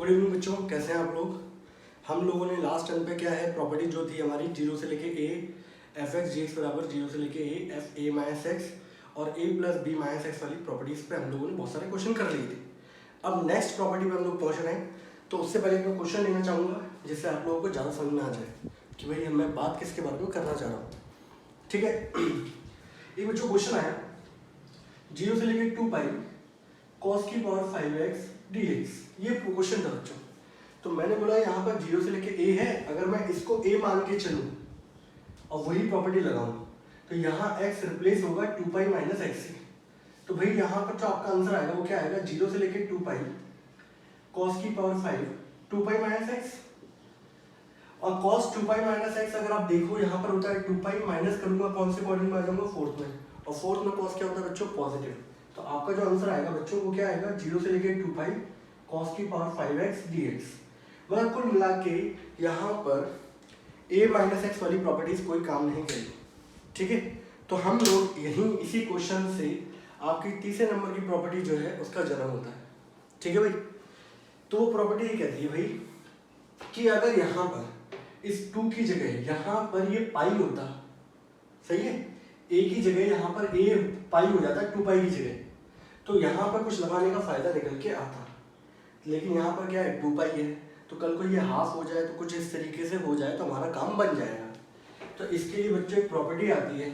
Good evening बच्चों, कैसे हैं आप लोग। हम लोगों ने लास्ट टर्म पे क्या है प्रॉपर्टी जो थी हमारी 0 से लेके a F x G x बराबर 0 से लेके a F A minus x और a plus B minus x वाली प्रॉपर्टीज पे हम लोगों ने बहुत सारे क्वेश्चन कर लिए थे। अब नेक्स्ट प्रॉपर्टी पे हम लोग पहुंच रहे हैं, तो उससे पहले मैं क्वेश्चन लेना चाहूँगा जिससे आप लोगों को ज़्यादा समझ में आ जाए कि भाई मैं बात किसके बारे में करना चाह रहा हूँ। ठीक है, एक बच्चों क्वेश्चन आया 0 से लेके 2 पाई cos की पावर 5x dx, ये क्वेश्चन था बच्चों। तो मैंने बोला यहाँ पर 0 से लेके a है, अगर मैं इसको a मान के चलूँ और वही प्रॉपर्टी लगाऊं तो यहाँ x रिप्लेस होगा 2 पाई माइनस एक्स से। तो भाई यहाँ पर जो आपका आंसर आएगा वो क्या आएगा, 0 से लेके 2 पाई cos की पावर 5 2 पाई माइनस एक्स, और cos 2 पाई माइनस एक्स अगर आप देखो यहाँ पर होता है 2 पाई माइनस करूंगा कौन से क्वाड्रेंट में आ जाऊंगा, फोर्थ में, और फोर्थ में cos क्या होता है बच्चों, पॉजिटिव। तो आपका जो आंसर आएगा बच्चों वो क्या आएगा, 0 से लेके 2 पाई cos की पावर 5x dx। मतलब कुल मिला के यहाँ पर a माइनस एक्स वाली प्रॉपर्टीज कोई काम नहीं करेगी। ठीक है, तो हम लोग यहीं इसी क्वेश्चन से आपकी तीसरे नंबर की प्रॉपर्टी जो है उसका जन्म होता है। ठीक है भाई, तो वो प्रॉपर्टी ये कहती है भाई कि अगर यहाँ पर इस 2 की जगह यहाँ पर ये पाई होता, सही है, a की जगह यहाँ पर a पाई हो जाता है 2 पाई की जगह, तो यहाँ पर कुछ लगाने का फायदा निकल के आता। लेकिन यहाँ पर क्या है 2 पाई है, तो कल को ये हाफ हो जाए तो कुछ इस तरीके से हो जाए तो हमारा काम बन जाएगा। तो इसके लिए बच्चों एक प्रॉपर्टी आती है,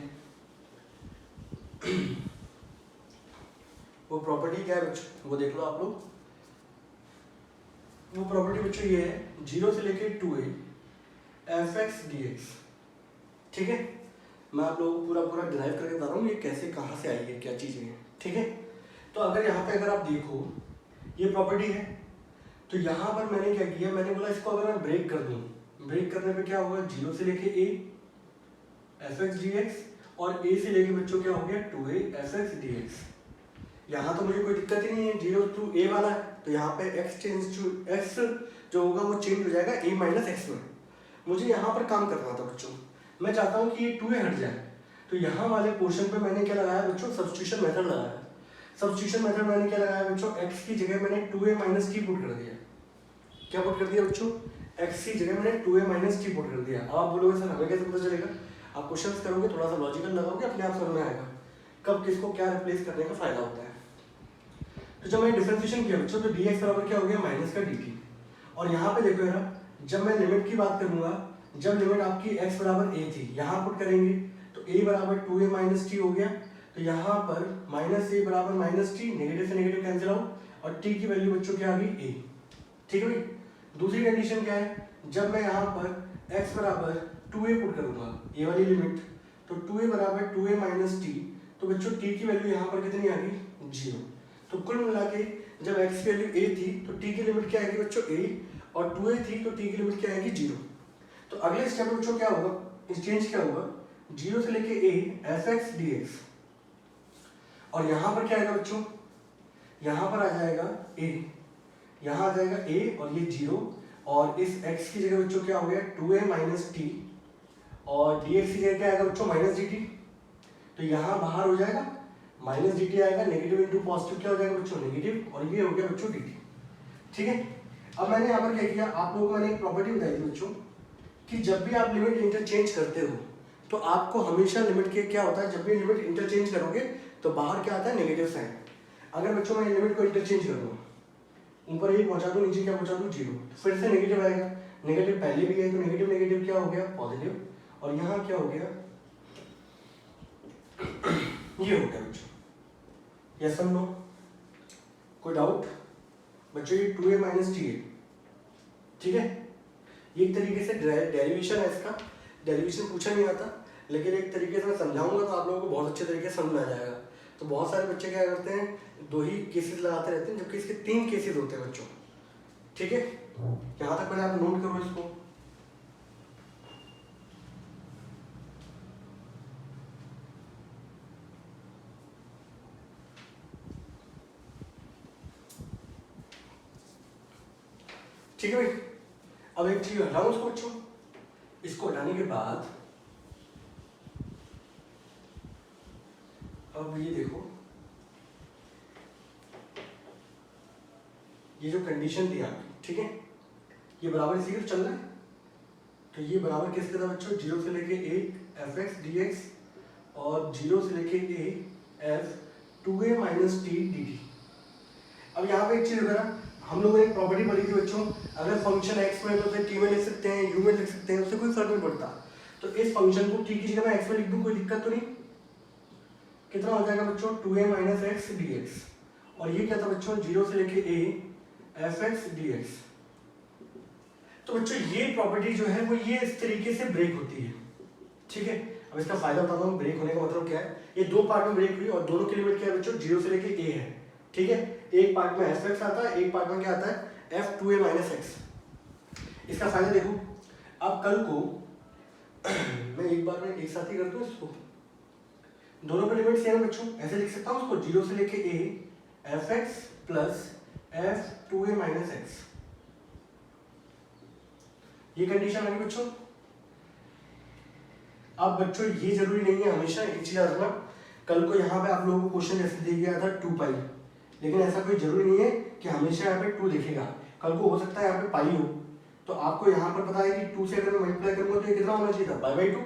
वो प्रॉपर्टी क्या है बच्चों, वो देख लो आप लोग। वो प्रॉपर्टी बच्चों ये है 0 से लेके 2a F x D x. ठीक है, मैं आप लोगों को पूरा डिराइव करके बता रहा हूँ ये कैसे कहाँ से आई है, क्या चीज़ है। ठीक है, तो अगर यहाँ पे अगर आप देखो ये प्रॉपर्टी है, तो यहाँ पर मैंने क्या किया, मैंने बोला इसको अगर मैं ब्रेक कर दूँ, ब्रेक करने पे क्या होगा, 0 से लेके a F x D x और a से लेके बच्चों क्या हो गया 2a F x D x. यहाँ तो मुझे कोई दिक्कत ही नहीं है, 0 टू a वाला है, तो यहाँ पे x चेंज टू x जो होगा वो चेंज हो जाएगा a माइनस एक्स में। मुझे यहाँ पर काम करना था बच्चों, मैं चाहता हूँ कि ये 2a हट जाए, तो यहाँ वाले पोर्शन पे मैंने क्या लगाया बच्चों, सब्स्टिट्यूशन मेथड लगाया। सब्स्टिट्यूशन मेथड मैंने क्या लगाया बच्चों, x की जगह मैंने 2a माइनस t पुट कर दिया। क्या पुट कर दिया बच्चों, x की जगह मैंने 2a माइनस t पुट कर दिया। अब आप बोलोगे सर हमें कैसे पता चलेगा, आप क्वेश्चंस करोगे थोड़ा सा लॉजिकल लगाओगे, अपने आप समझ में आएगा कब किसको क्या रिप्लेस करने का फायदा होता है। तो जब मैंने डिफरेंशिएशन किया बच्चों तो dx बराबर क्या हो गया, माइनस का dt। और यहाँ पे देखो यार, जब मैं लिमिट की बात करूंगा, जब लिमिट आपकी x बराबर a थी, यहाँ पुट करेंगे तो a बराबर 2a माइनस टी हो गया, तो यहाँ पर माइनस a बराबर माइनस टी, नेगेटिव से नेगेटिव कैंसिल आउट, और t की वैल्यू बच्चों क्या आ गई a। ठीक है भाई, दूसरी कंडीशन क्या है, जब मैं यहाँ पर x बराबर 2a पुट करूंगा, ये वाली लिमिट, तो 2a बराबर 2a माइनस टी, तो बच्चों t की वैल्यू यहाँ पर कितनी आ गई, 0। तो कुल मिला के जब x की वैल्यू a थी तो t की लिमिट क्या आएगी बच्चों a, और 2a थी तो t की लिमिट क्या आएगी 0। तो अगले स्टेप में बच्चों क्या होगा, चेंज क्या होगा, 0 से लेके a F x D x, और यहाँ पर क्या आएगा बच्चों, यहाँ पर आ जाएगा a, यहाँ आ जाएगा a और ये 0, और इस x की जगह बच्चों क्या हो गया 2a माइनस टी, और dx की जगह क्या आएगा बच्चों माइनस dt। तो यहाँ बाहर हो जाएगा माइनस dt आएगा, नेगेटिव इंटू पॉजिटिव क्या हो जाएगा बच्चों नेगेटिव, और ये हो गया बच्चों dt। ठीक है, अब मैंने यहाँ पर क्या किया, आप लोगों को मैंने एक प्रॉपर्टी बताई थी बच्चों कि जब भी आप लिमिट इंटरचेंज करते हो तो आपको हमेशा लिमिट के क्या होता है, जब भी लिमिट इंटरचेंज करोगे तो बाहर क्या आता है, नेगेटिव साइन। अगर बच्चों मैं लिमिट को इंटरचेंज कर दूँ, ऊपर ये पहुंचा दूँ, नीचे क्या पहुंचा दूँ 0, तो फिर से नेगेटिव आएगा, नेगेटिव पहले भी है तो नेगेटिव नेगेटिव क्या हो गया पॉजिटिव, और यहाँ क्या हो गया ये हो गया बच्चों। यस और नो, कोई डाउट बच्चों, ये 2a माइनस टी है। ठीक है, ये एक तरीके से डेरिवेशन है, इसका डेरिवेशन पूछा नहीं आता, लेकिन एक तरीके से मैं समझाऊंगा तो आप लोगों को बहुत अच्छे तरीके से समझ में आ जाएगा। तो बहुत सारे बच्चे क्या करते हैं, 2 ही केसेस लगाते रहते हैं, जबकि इसके 3 केसेस होते हैं बच्चों। ठीक है, यहाँ तक पहले आप नोट करो इसको। ठीक है भाई, अब एक चीज हटाओ उसको बच्चों, इसको हटाने के बाद अब ये देखो, ये जो कंडीशन थी आपकी, ठीक है, ये बराबर इसी के चल रहा है, तो ये बराबर किसके था बच्चों, 0 से लेके a fx dx और 0 से लेके a f 2a minus T dt। अब यहाँ पे एक चीज वगैरह हम लोगों ने प्रॉपर्टी पढ़ी थी बच्चों, अगर फंक्शन x में तो फिर t में लिख सकते हैं, u में लिख सकते हैं, उससे कोई फर्क नहीं पड़ता। तो इस फंक्शन को t की जगह मैं x में लिख दूं, कोई दिक्कत तो नहीं। कितना हो जाएगा बच्चों, 2a माइनस एक्स dx, और ये क्या था बच्चों, 0 से लेके a fx dx। तो बच्चों ये प्रॉपर्टी जो है वो ये इस तरीके से ब्रेक होती है, ठीक है। अब इसका फायदा बताता हूँ, ब्रेक होने का मतलब क्या है। ये दो पार्ट में ब्रेक हुई और दोनों की लिमिट क्या है बच्चों, 0 से लेके a है, ठीक है। एक पार्ट में fx आता है, एक पार्ट में क्या आता है f 2a माइनस एक्स। इसका फायदा देखो, अब कल को मैं एक बार में एक साथ ही कर दूं इसको, दोनों की लिमिट सेम है बच्चों, ऐसे लिख सकता हूँ उसको, 0 से लेके a fx plus f 2a minus x. ये कंडीशन आ गई बच्चों। अब बच्चों ये जरूरी नहीं है हमेशा, एक चीज याद रखना, कल को यहाँ पे आप लोगों को क्वेश्चन जैसे दिया गया था 2 पाई, लेकिन ऐसा कोई जरूरी नहीं है कि हमेशा यहाँ पे 2 दिखेगा। कल को हो सकता है यहाँ पे पाई हो, तो आपको यहाँ पर पता है कि 2 से अगर मैं मल्टीप्लाई करूंगा तो ये कितना होना चाहिए था, पाई/2।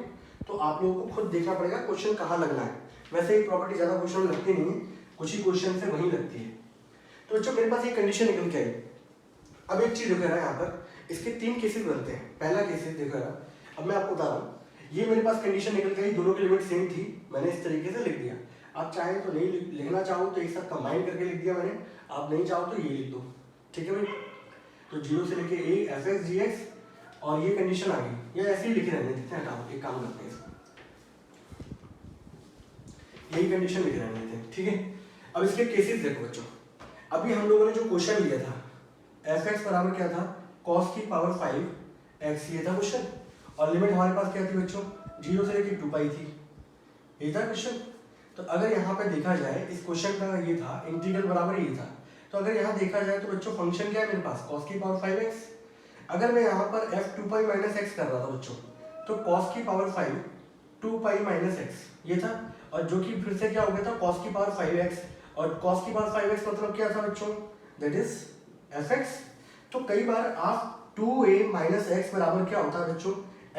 तो आप लोगों को खुद देखना पड़ेगा क्वेश्चन कहाँ लगना है। वैसे ही प्रॉपर्टी ज्यादा क्वेश्चन लगती नहीं है, कुछ ही क्वेश्चन से वही लगती है। तो बच्चों मेरे पास एक कंडीशन निकल के आई। अब एक चीज देखो यहाँ पर, इसके 3 केसेस बनते हैं। पहला केसेस देखो यार, अब मैं आपको बता रहा हूँ, ये मेरे पास कंडीशन निकल गई, दोनों की लिमिट सेम थी, मैंने इस तरीके से लिख दिया। आप चाहें तो नहीं लिखना चाहो तो एक साथ कंबाइन करके लिख दिया मैंने, आप नहीं चाहो तो ये लिख दो, ठीक है भाई। तो 0 से लेके a fx dx और ये कंडीशन आ गई, या ऐसे ही लिखे रहने देते हैं, हटाओ एक काम करते हैं इसको, यही कंडीशन लिखे रहने देते हैं, ठीक है। अब इसके केसेस देखो बच्चों, अभी हम लोगों ने जो क्वेश्चन लिया था fx बराबर क्या था, cos की पावर 5x, ये था क्वेश्चन, और लिमिट हमारे पास क्या थी बच्चों, 0 से लेके 2 पाई थी, ये था क्वेश्चन। तो अगर यहाँ पे देखा जाए, इस क्वेश्चन का ये था इंटीग्रल बराबर ये था, तो अगर यहाँ देखा जाए तो बच्चों फंक्शन क्या है मेरे पास, cos की पावर 5x। अगर मैं यहाँ पर f 2 पाई माइनस एक्स कर रहा था बच्चों, तो cos की पावर 5 2 पाई माइनस एक्स ये था, और जो कि फिर से क्या हो गया था, cos की पावर 5x, और cos की पावर 5x मतलब क्या था बच्चों, दैट इज fx। तो कई बार आप 2a माइनस एक्स बराबर क्या होता है बच्चों,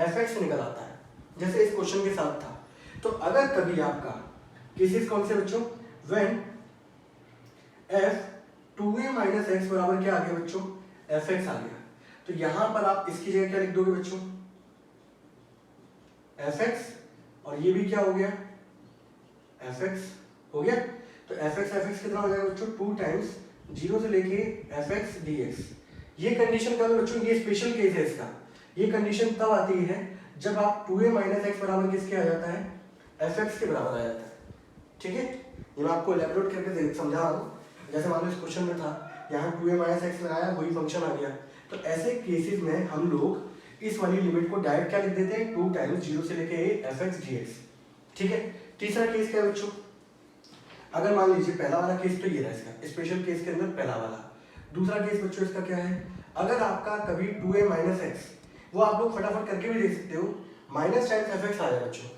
fx निकल आता है, जैसे इस क्वेश्चन के साथ था। तो अगर कभी आपका केसेस कौन से बच्चों, when f 2a minus x बराबर क्या आ गया बच्चों, fx आ गया, तो यहां पर आप इसकी जगह क्या लिख दोगे बच्चों, fx, और ये भी क्या हो गया, fx हो गया। तो fx कितना हो जाएगा बच्चों, 2 टाइम्स 0 से लेके fx dx। ये कंडीशन का बच्चों, ये स्पेशल केस है इसका, ये कंडीशन तब आती है जब आप 2a माइनस एक्स बराबर किसके आ जाता है, fx के बराबर आ जाता है, ठीक है। ये मैं आपको एलैबोरेट करके समझा रहा हूँ। जैसे मान लो इस क्वेश्चन में था, यहाँ 2a माइनस एक्स लगाया, वही फंक्शन आ गया। तो ऐसे केसेस में हम लोग इस वाली लिमिट को डायरेक्ट क्या लिख देते हैं, 2 टाइम्स 0 से लेके fx dx, ठीक है। तीसरा केस क्या है बच्चों, अगर मान लीजिए पहला वाला केस तो ये रहा इसका स्पेशल केस के अंदर पहला वाला। दूसरा केस बच्चों इसका क्या है, अगर आपका कभी 2a माइनस एक्स, वो आप लोग फटाफट करके भी देख सकते हो, माइनस टाइम्स fx आ जाए बच्चों,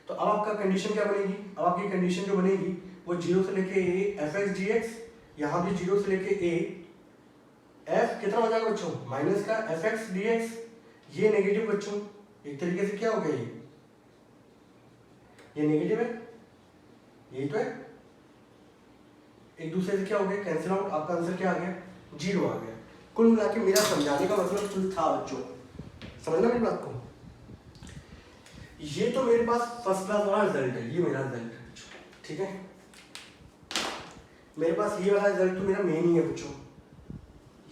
तो अब आपका कंडीशन क्या बनेगी, अब आपकी कंडीशन जो बनेगी वो 0 से लेके a fx dx, यहाँ भी 0 से लेके a f कितना हो जाएगा बच्चों, माइनस का fx dx, ये नेगेटिव बच्चों, एक तरीके से क्या हो गया, ये नेगेटिव है, यही तो है, एक दूसरे से क्या हो गया, कैंसिल आउट, आपका आंसर क्या आ गया, 0 आ गया। कुल मिला के मेरा समझाने का मतलब कुल था बच्चों, समझना मेरी बात को। ये तो मेरे पास फर्स्ट क्लास वाला रिजल्ट है, ये मेरा रिजल्ट है, ठीक है। मेरे पास ये वाला रिजल्ट तो मेरा मेन ही है बच्चों,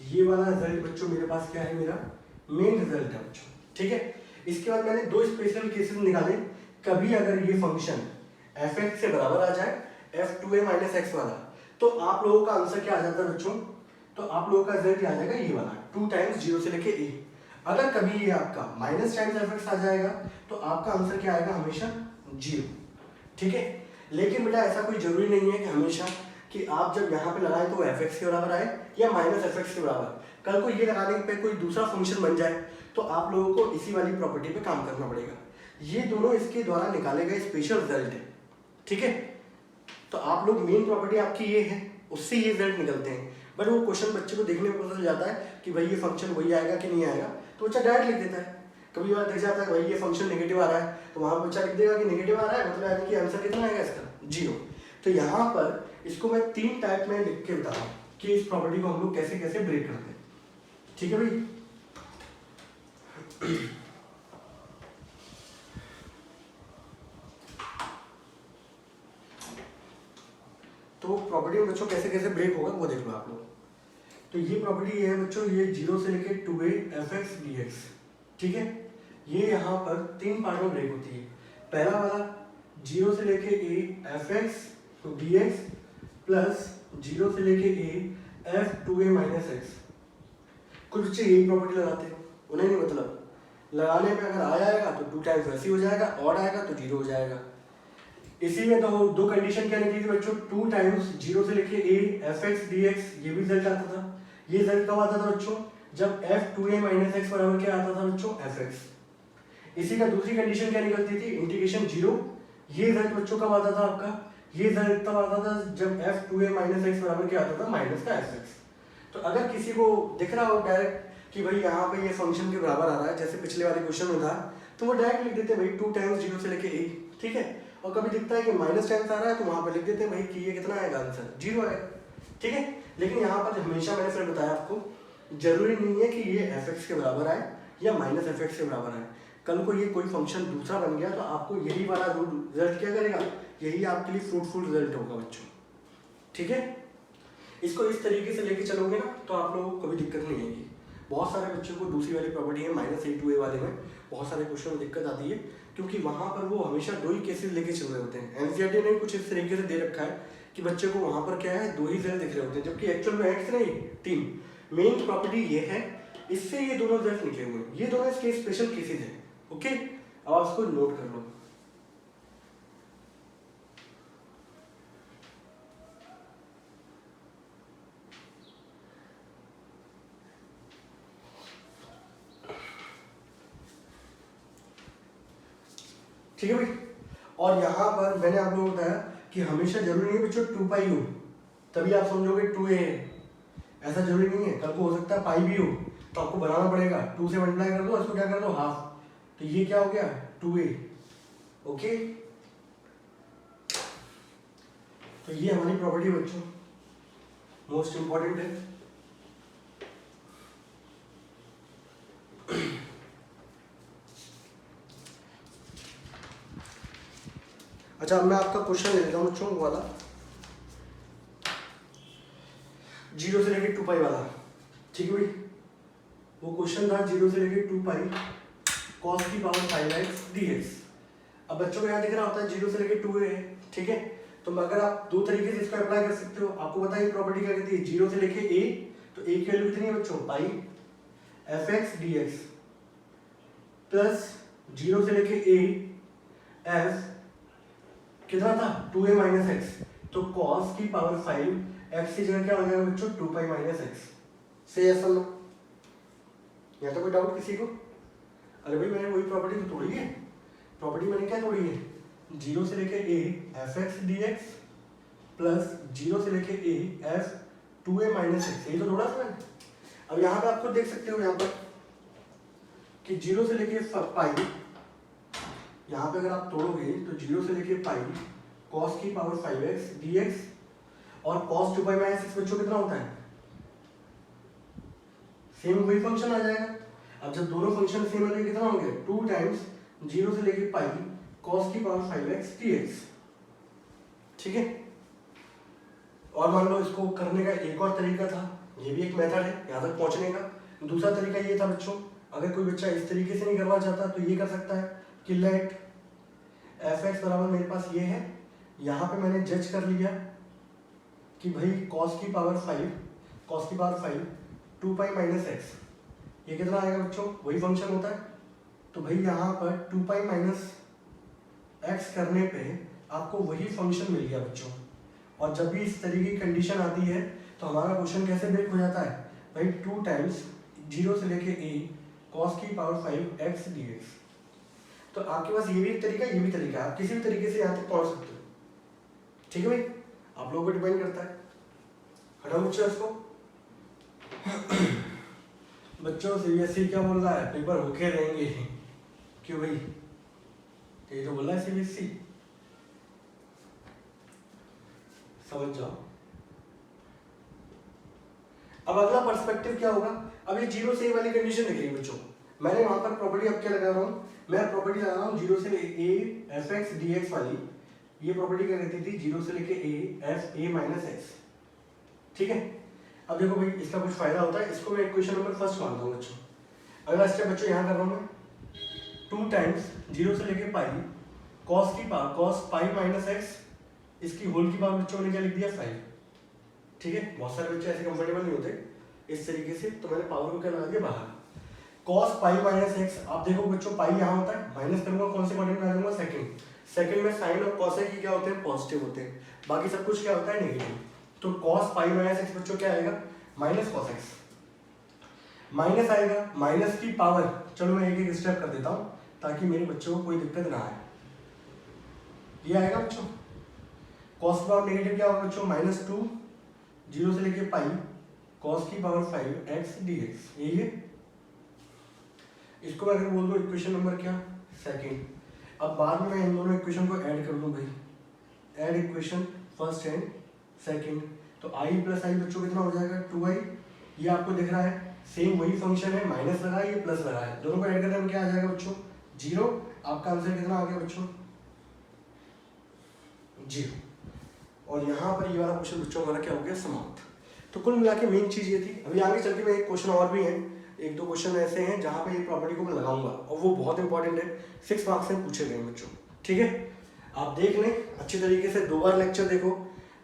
ये वाला रिजल्ट बच्चों मेरे पास क्या है, मेरा मेन रिजल्ट है बच्चों, ठीक है। इसके बाद मैंने 2 स्पेशल केसेस निकाले, कभी अगर ये फंक्शन fx से बराबर आ जाए f 2a माइनस एक्स वाला, तो आप लोगों का आंसर क्या आ जाता है बच्चों, तो आप लोगों का रिजल्ट आ जाएगा ये वाला 2 टाइम्स 0 से लेके a। अगर कभी ये आपका माइनस टाइम्स fx आ जाएगा तो आपका आंसर क्या आएगा, हमेशा 0, ठीक है। लेकिन बेटा ऐसा कोई जरूरी नहीं है कि हमेशा कि आप जब यहाँ पे लगाए तो वो fx के बराबर आए या माइनस fx के बराबर, कल को ये लगाने पे कोई दूसरा फंक्शन बन जाए तो आप लोगों को इसी वाली प्रॉपर्टी पे काम करना पड़ेगा। ये दोनों इसके द्वारा निकाले गए स्पेशल रिजल्ट है, ठीक है। तो आप लोग मेन प्रॉपर्टी आपकी ये है, उससे ये रिजल्ट निकलते हैं। बट वो क्वेश्चन बच्चे को देखने में पता चल जाता है कि भाई ये फंक्शन वही आएगा कि नहीं आएगा, तो बच्चा डायरेक्ट लिख देता है। कभी बार देख जाता है भाई ये फंक्शन नेगेटिव आ रहा है, तो वहाँ बच्चा लिख देगा कि नेगेटिव आ रहा है, मतलब यानी कि आंसर कितना आएगा इसका 0। तो यहाँ पर इसको मैं 3 टाइप में लिख के बता रहा हूँ कि इस प्रॉपर्टी को हम लोग कैसे कैसे ब्रेक करते हैं। ठीक है भाई। तो प्रॉपर्टी में बच्चों कैसे कैसे ब्रेक होगा वो देख लो आप लोग। तो ये प्रॉपर्टी है बच्चों, ये 0 से लेके 2a fx dx, ठीक है। ये यहाँ पर 3 पार्ट में ब्रेक होती है। पहला वाला 0 से लेके a fx तो dx प्लस 0 से लेके a f 2a minus x। कुछ बच्चे यही प्रॉपर्टी लगाते हैं, उन्हें नहीं मतलब लगाने पे अगर आ जाएगा तो 2 टाइम्स वैसे हो जाएगा, और आएगा तो 0 हो जाएगा। इसी में तो 2 कंडीशन क्या निकली थी बच्चों, 2 टाइम्स 0 से लेके a fx dx, ये भी रिजल्ट आता था। ये रिजल्ट कब आता था बच्चों, जब f 2a माइनस x बराबर क्या आता था बच्चों, fx। इसी का दूसरी कंडीशन क्या निकलती थी, इंटीग्रेशन 0। ये रिजल्ट बच्चों कब आता था आपका, ये रिजल्ट तब आता था जब f 2a माइनस x बराबर क्या आता था, माइनस का fx। तो अगर किसी को दिख रहा हो डायरेक्ट कि भाई यहाँ पे ये फंक्शन के बराबर आ रहा है, जैसे पिछले वाले क्वेश्चन में था, तो वो डायरेक्ट लिख देते हैं भाई 2 टाइम्स 0 से लेके a, ठीक है। और कभी दिखता है कि माइनस टाइम्स आ रहा है तो वहां पर लिख देते हैं भाई कि ये कितना आएगा, आंसर 0 आएगा, ठीक है। लेकिन यहाँ पर हमेशा मैंने फिर बताया आपको, जरूरी नहीं है कि ये fx के बराबर आए या माइनस fx के बराबर आए। कल को ये कोई फंक्शन दूसरा बन गया तो आपको यही वाला रिजल्ट क्या करेगा, यही आपके लिए फ्रूटफुल रिजल्ट होगा बच्चों, ठीक है। इसको इस तरीके से लेके चलोगे ना तो आप लोगों को कभी दिक्कत नहीं आएगी। बहुत सारे बच्चों को दूसरी वाली प्रॉपर्टी है -a2a वाले में बहुत सारे क्वेश्चन में दिक्कत आती है, क्योंकि वहां पर वो हमेशा 2 ही केसेस लेके चल रहे होते हैं। एनसीईआरटी ने कुछ इस तरीके से दे रखा है कि बच्चे को वहां पर क्या है, 2 ही रिजल्ट दिख रहे होते हैं, जबकि एक्चुअल में एक्स नहीं 3। मेन प्रॉपर्टी ये है, इससे ये दोनों रिजल्ट निकले हुए हैं, ये दोनों इसके स्पेशल केसेस हैं, ओके। अब आप इसको नोट कर लो। ठीक है भाई। और यहाँ पर मैंने आप लोगों को बताया कि हमेशा जरूरी नहीं है बच्चों 2 पाई हो तभी आप समझोगे 2a है, ऐसा जरूरी नहीं है। कल को हो सकता है पाई भी हो तो आपको बनाना पड़ेगा, 2 से मल्टीप्लाई कर दो, इसको क्या कर दो हाफ, तो ये क्या हो गया 2a, ओके। तो ये हमारी प्रॉपर्टी बच्चों मोस्ट इंपॉर्टेंट है। अच्छा, मैं आपका क्वेश्चन ले लेता हूँ बच्चों वाला 0 से लेके 2 पाई वाला, ठीक है भाई। वो क्वेश्चन था 0 से लेके 2 पाई cos की पावर 5x dx। अब बच्चों को यहाँ दिख रहा होता है 0 से लेके 2a, ठीक है। तो अगर आप 2 तरीके से इसको अप्लाई कर सकते हो। आपको पता है प्रॉपर्टी क्या कहती है, 0 से लेके a, तो a की वैल्यू कितनी है बच्चों, पाई fx dx प्लस 0 से लेके a f कितना था 2a माइनस एक्स, तो cos की पावर 5 x की जगह क्या हो जाएगा बच्चों 2 पाई माइनस एक्स। सही है सब? यहाँ तो कोई डाउट किसी को? अरे भाई मैंने वही प्रॉपर्टी तो तोड़ी है। प्रॉपर्टी मैंने क्या तोड़ी है, 0 से लेके a fx dx प्लस 0 से लेके a f 2a minus x, यही तो तोड़ा था मैंने। अब यहाँ पे आप खुद देख सकते हो यहाँ पर कि 0 से लेके पाई, यहाँ पे अगर आप तोड़ोगे तो 0 से लेके पाई cos की पावर 5x dx और cos 2 पाई माइनस एक्स बच्चों कितना होता है, सेम वही फंक्शन आ जाएगा। अब जब दोनों फंक्शन सेम होंगे कितना होंगे, 2 टाइम्स 0 से लेके पाई cos की पावर 5x dx, ठीक है। और मान लो इसको करने का एक और तरीका था, ये भी एक मेथड है यहाँ तक पहुंचने का। दूसरा तरीका ये था बच्चों, अगर कोई बच्चा इस तरीके से नहीं करना चाहता तो ये कर सकता है कि लेट fx बराबर मेरे पास ये है, यहाँ पे मैंने जज कर लिया कि भाई cos की पावर 5 2 पाई माइनस एक्स, ये कितना आएगा बच्चों, वही फंक्शन होता है। तो भाई यहाँ पर 2 पाई माइनस एक्स करने पे आपको वही फंक्शन मिल गया बच्चों। और जब भी इस तरीके की कंडीशन आती है तो हमारा क्वेश्चन कैसे ब्रेक हो जाता है भाई, 2 टाइम्स 0 से लेके a cos की पावर 5x dx। तो आपके पास ये भी एक तरीका, ये भी तरीका है, आप किसी भी तरीके से यहाँ तक पहुँच सकते हो, ठीक है भाई। आप लोगों को डिपेंड करता है। हटाओ बच्चों इसको। बच्चों सीबीएसई क्या बोल रहा है, पेपर होके रहेंगे। क्यों भाई, ये तो बोल रहा है सीबीएसई, समझ जाओ। अब अगला पर्सपेक्टिव क्या होगा, अब ये जीरो से ए वाली कंडीशन दिख रही है बच्चों, मैंने वहां पर प्रॉपर्टी अब क्या लगा रहा हूँ, मैं प्रॉपर्टी लगा रहा हूँ जीरो से ए एफ एक्स डी एक्स वाली। ये प्रॉपर्टी क्या कहती थी, जीरो से लेके A F A minus x, ठीक है। अब देखो भाई इसका कुछ फायदा होता है, इसको मैं इक्वेशन नंबर फर्स्ट मानता हूँ बच्चों। अगला स्टेप बच्चों यहाँ कर रहा हूँ मैं, 2 टाइम्स जीरो से लेके पाई कॉस की power cos pi minus x, इसकी होल की पावर बच्चों ने क्या लिख दिया 5, ठीक है। बहुत सारे बच्चे ऐसे कंफर्टेबल नहीं होते इस तरीके से, तो मैंने पावर को क्या लगा दिया बाहर, cos पाई माइनस एक्स। आप देखो बच्चों पाई यहाँ होता है, माइनस करूंगा कौन से क्वाड्रेंट में आ जाऊंगा, सेकंड। सेकंड में साइन और cos की क्या होते हैं, पॉजिटिव होते हैं, बाकी सब कुछ क्या होता है नेगेटिव। तो cos पाई माइनस एक्स बच्चों क्या आएगा, माइनस cos एक्स, माइनस आएगा माइनस की पावर। चलो मैं एक एक स्टेप कर देता हूँ ताकि मेरे बच्चों को कोई दिक्कत ना आए। ये आएगा बच्चों cos की पावर नेगेटिव क्या होगा बच्चों, -2 जीरो से लेके पाई cos की पावर 5 x dx, यही है। इसको अगर बोल दो इक्वेशन नंबर क्या, सेकंड। अब बाद में मैं इन दोनों इक्वेशन को ऐड कर दूं भाई, add equation first and second, तो i प्लस आई बच्चों कितना हो जाएगा 2i। ये आपको दिख रहा है सेम वही फंक्शन है, माइनस लगा है ये प्लस लगा है, दोनों को ऐड करने में क्या आ जाएगा बच्चों 0। आपका आंसर कितना आ गया बच्चों 0। और यहाँ पर ये वाला क्वेश्चन बच्चों हमारा क्या हो गया समाप्त। तो कुल मिला के मेन चीज ये थी। अभी आगे चल के मैं एक क्वेश्चन और भी है, एक दो क्वेश्चन ऐसे हैं जहाँ पे ये प्रॉपर्टी को मैं लगाऊंगा और वो बहुत इंपॉर्टेंट है, 6 मार्क्स में पूछे गए बच्चों, ठीक है। आप देख लें अच्छी तरीके से, 2 बार लेक्चर देखो,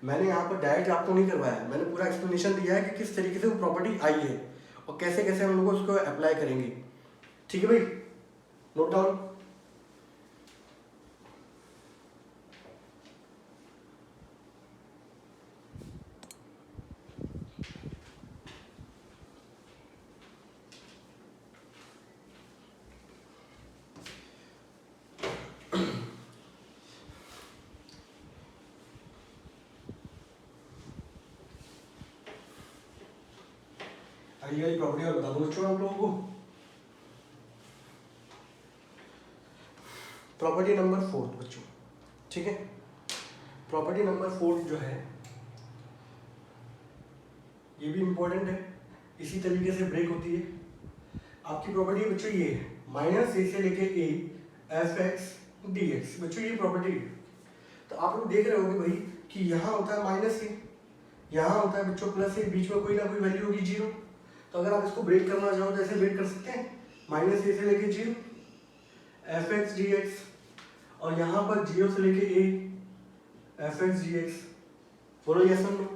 मैंने यहाँ पर डायरेक्ट आपको नहीं करवाया, मैंने पूरा एक्सप्लेनेशन दिया है कि किस तरीके से वो प्रॉपर्टी आई है और कैसे कैसे हम लोग उसको अप्लाई करेंगे, ठीक है भाई, नोट डाउन। आई वाली प्रॉपर्टी और बता दो बच्चों आप लोगों को। प्रॉपर्टी नंबर 4 बच्चों, ठीक है। प्रॉपर्टी नंबर 4 जो है ये भी इंपॉर्टेंट है, इसी तरीके से ब्रेक होती है। आपकी प्रॉपर्टी बच्चों ये है माइनस ए से लेके ए एफ एक्स डी एक्स, बच्चों ये प्रॉपर्टी है। तो आप लोग देख रहे होंगे भाई कि यहाँ होता है माइनस ए, यहाँ होता है बच्चों प्लस ए, बीच में कोई ना कोई वैल्यू होगी 0। तो अगर आप इसको ब्रेक करना चाहो तो ऐसे ब्रेक कर सकते हैं, माइनस ए से लेके 0 एफ एक्स डी एक्स, और यहाँ पर 0 से लेके ए एफ एक्स डी एक्स। बोलो यस और नो।